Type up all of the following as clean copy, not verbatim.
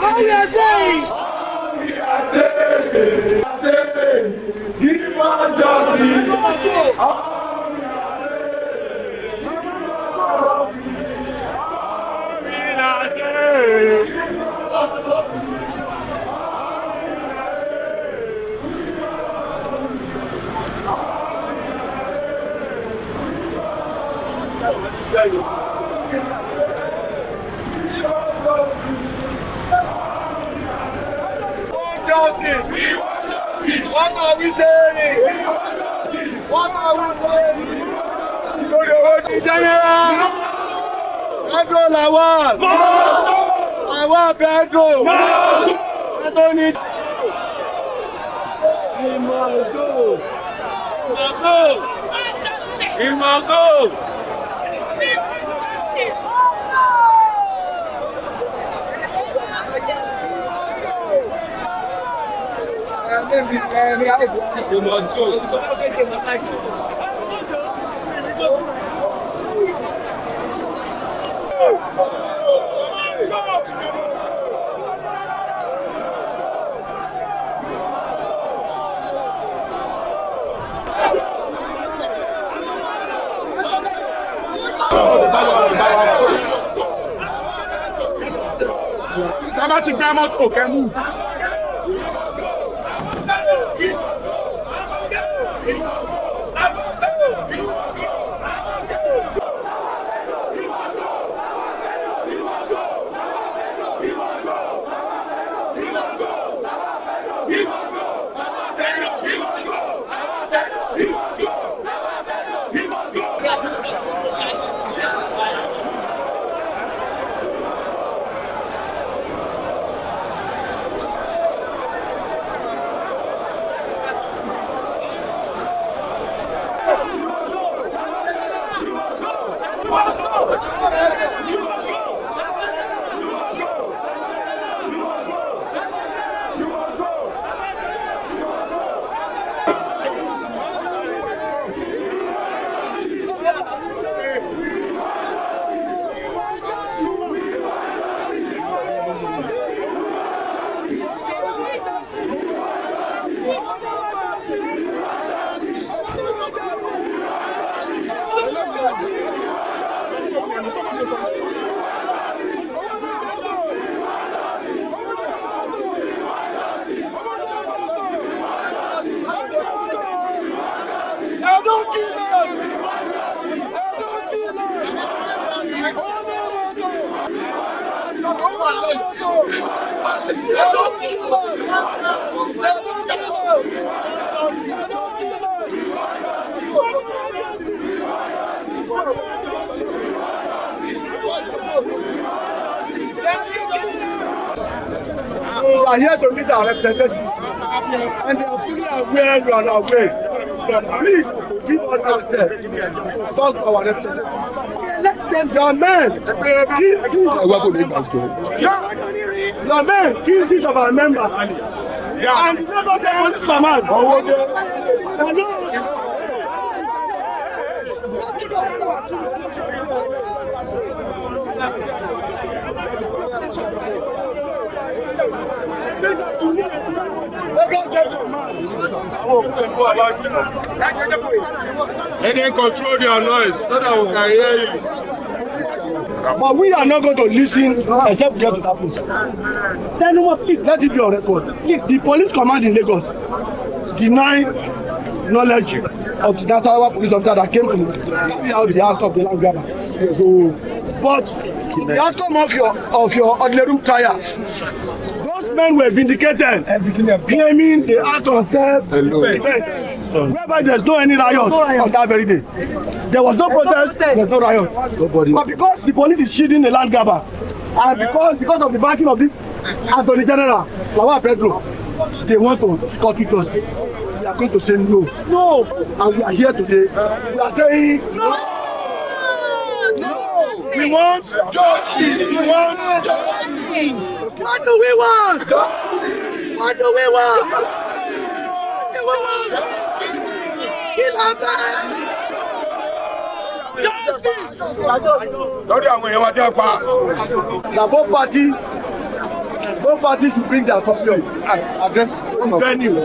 All we are saying. Give us justice. What are we saying? What are we saying? To the Holy General, Pedro Lawal, Lawal Pedro, Anthony. Imago. We must go. Tá bá ti gbá mọ́tò kẹ́ mú. We are here to meet our representatives, and they are fully aware we are on our way. Please give us access to talk to our representatives. Let them, your men, your men, kill six of our members, and the members of police command. Let them control their noise so that we can hear you. But we are not going to listen except we get to that place. Then please let it be on record. Please, the police command in Lagos denied knowledge of the Nasarawa police officer that came to carry out the act of the land grabber. But the outcome of your Adeoye trial, those men were vindicated, claiming the act of self-defense, whereby there's no any riot on that very day. There was no protest, there's no riot. But because the police is shielding the land grabber, and because of the backing of this Attorney General, Lawal Pedro, they want to scot justice. We are going to say no. No. And we are here today. We are saying no. We want justice. We want justice. What do we want? Justice. What do we want? Kill our man. Justice. Now both All parties should bring their copy of address venue.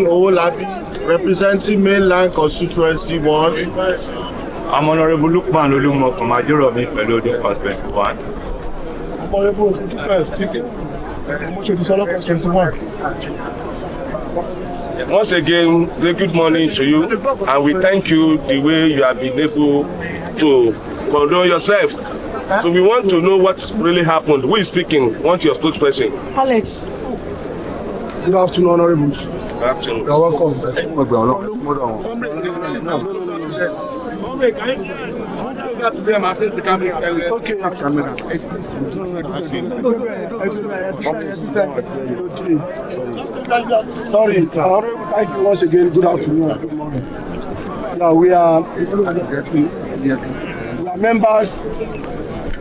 Owode, representing mainland constituency 1. I'm Honorable Lukman Olumo from Ariori, Pelodi, constituency 1. Honorable constituency 1. Once again, good morning to you, and we thank you the way you have been able to control yourself. So we want to know what really happened. Who is speaking? Want your spokesperson? Alex. Good afternoon, honorables. Good afternoon. You're welcome. Sorry, thank you once again. Good afternoon. Good morning. Now we are members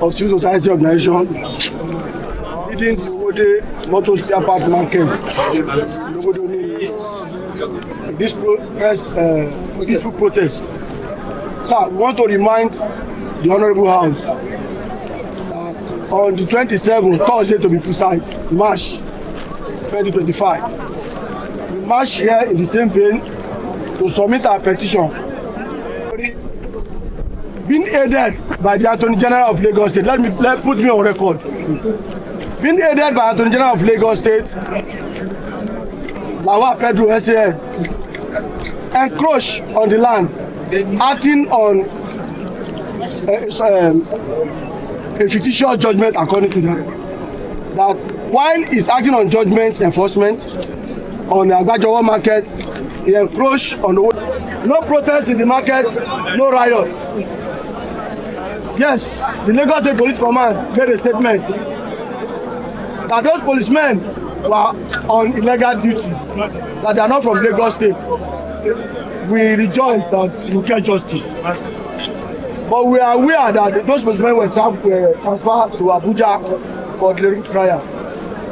of civil society organization leading the Owode motor spare part market. This peaceful protest. Sir, we want to remind the Honorable House that on the 27th, Thursday to be precise, March 2025, we march here in the same vein to submit our petition being aided by the Attorney General of Lagos State. Put me on record. Being aided by Attorney General of Lagos State, Lawal Pedro SAN, encroach on the land, acting on a fictitious judgment according to them. That while he's acting on judgment enforcement on the Agbajowo market, he encroached on no protest in the market, no riot. Yes, the Lagos State Police Command made a statement that those policemen were on illegal duty, that they are not from Lagos State. We rejoice that you get justice. But we are aware that those policemen were transferred to Abuja for the trial.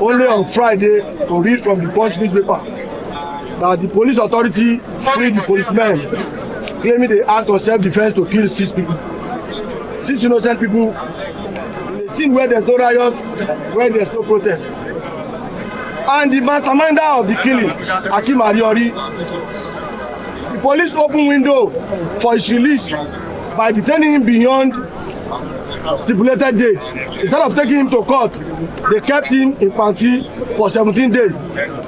Only on Friday to read from the Punch newspaper that the police authority freed the policemen, claiming they act on self-defense to kill 6 people. 6 innocent people in a scene where there's no riot, where there's no protest. And the masterminder of the killing, Hakeem Ariori, the police opened window for his release by detaining him beyond stipulated date. Instead of taking him to court, they kept him in panty for 17 days,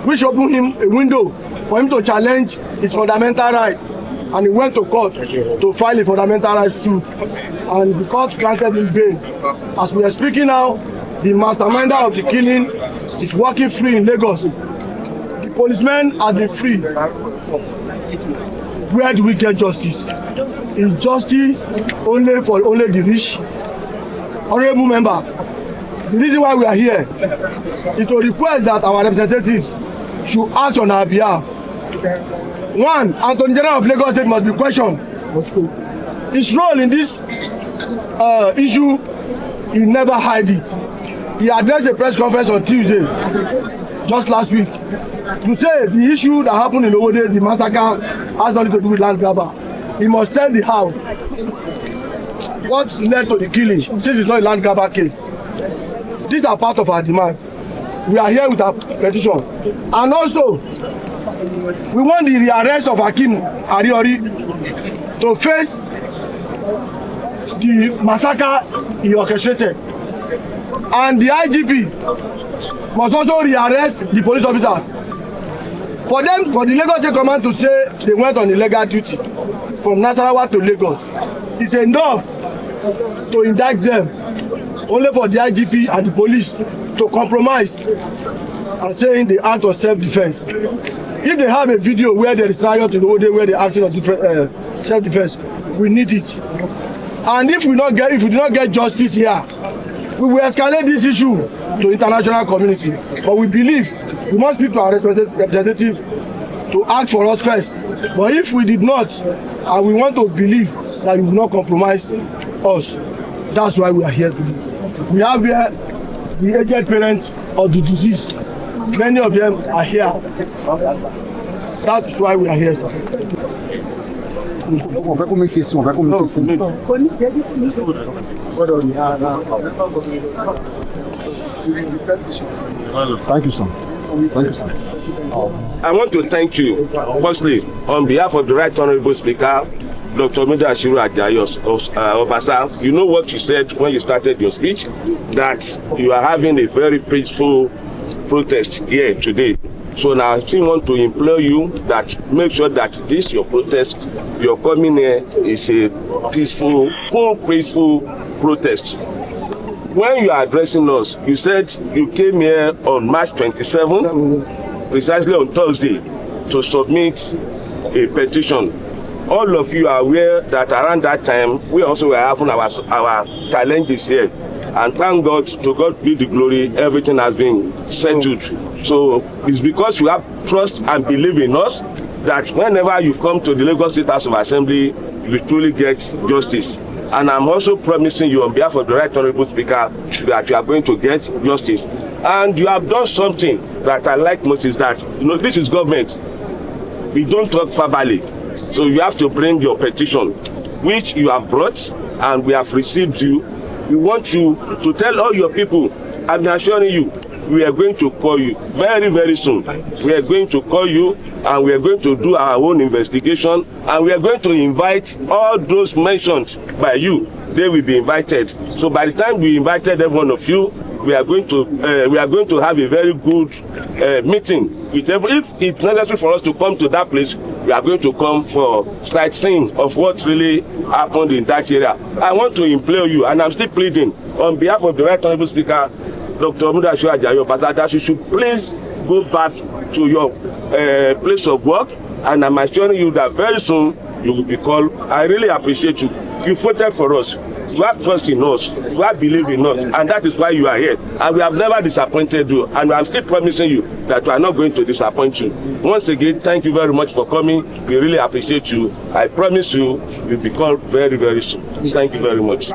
which opened him a window for him to challenge his fundamental rights and he went to court to file a fundamental rights suit, and the court granted him bail. As we are speaking now, the masterminder of the killing is walking free in Lagos. The policemen are been free. Where do we get justice? Is justice only for the rich? Honorable member, the reason why we are here is to request that our representatives should act on our behalf. One, Attorney General of Lagos State must be questioned. His role in this issue, he never hide it. He addressed a press conference on Tuesday, just last week, to say the issue that happened in Owode, the massacre, has nothing to do with land grabber. He must tell the House what led to the killing, since it's not a land grabber case. These are part of our demand. We are here with our petition. And also, we want the rearrest of Hakeem Ariori to face the massacre he orchestrated. And the IGP must also rearrest the police officers. For the Lagos State Command to say they went on illegal duty from Nasarawa to Lagos, it's enough to indict them, only for the IGP and the police to compromise and saying they act on self-defense. If they have a video where there is riot in the whole day where they acting on self-defense, we need it. And if we do not get justice here, we will escalate this issue to international community. But we believe we must speak to our representative to act for us first. But if we did not, and we want to believe that you will not compromise us, that's why we are here today. We have here the aged parents of the deceased. Many of them are here. That's why we are here, sir. Thank you, sir. Thank you, sir. I want to thank you, firstly, on behalf of the Right Honorable Speaker, Dr. Eyewitnesses Obasa. You know what you said when you started your speech, that you are having a very peaceful protest here today. So now I still want to implore you that make sure that this your protest, your coming here is a peaceful, peaceful protest. When you are addressing us, you said you came here on March 27th, precisely on Thursday, to submit a petition. All of you are aware that around that time, we also were having our challenges here. And thank God, to God be the glory, everything has been settled. So it's because you have trust and believe in us that whenever you come to the Lagos State House of Assembly, you truly get justice. And I'm also promising you on behalf of the Right Honorable Speaker that you are going to get justice. And you have done something that I like most, is that, you know, this is government. We don't talk verbally. So you have to bring your petition, which you have brought, and we have received you. We want you to tell all your people, I'm assuring you, we are going to call you very, very soon. We are going to call you, and we are going to do our own investigation, and we are going to invite all those mentioned by you. They will be invited. So by the time we invited every one of you, we are going to have a very good meeting with if it's necessary for us to come to that place, we are going to come for sightseeing of what really happened in that area. I want to implore you, and I'm still pleading on behalf of the Right Honorable Speaker, Dr. Adeoye Hakeem, you should please go back to your place of work, and I'm assuring you that very soon you will be called. I really appreciate you. You voted for us. You have trust in us. You have belief in us, and that is why you are here. And we have never disappointed you, and I'm still promising you that we are not going to disappoint you. Once again, thank you very much for coming. We really appreciate you. I promise you, you'll be called very, very soon. Thank you very much.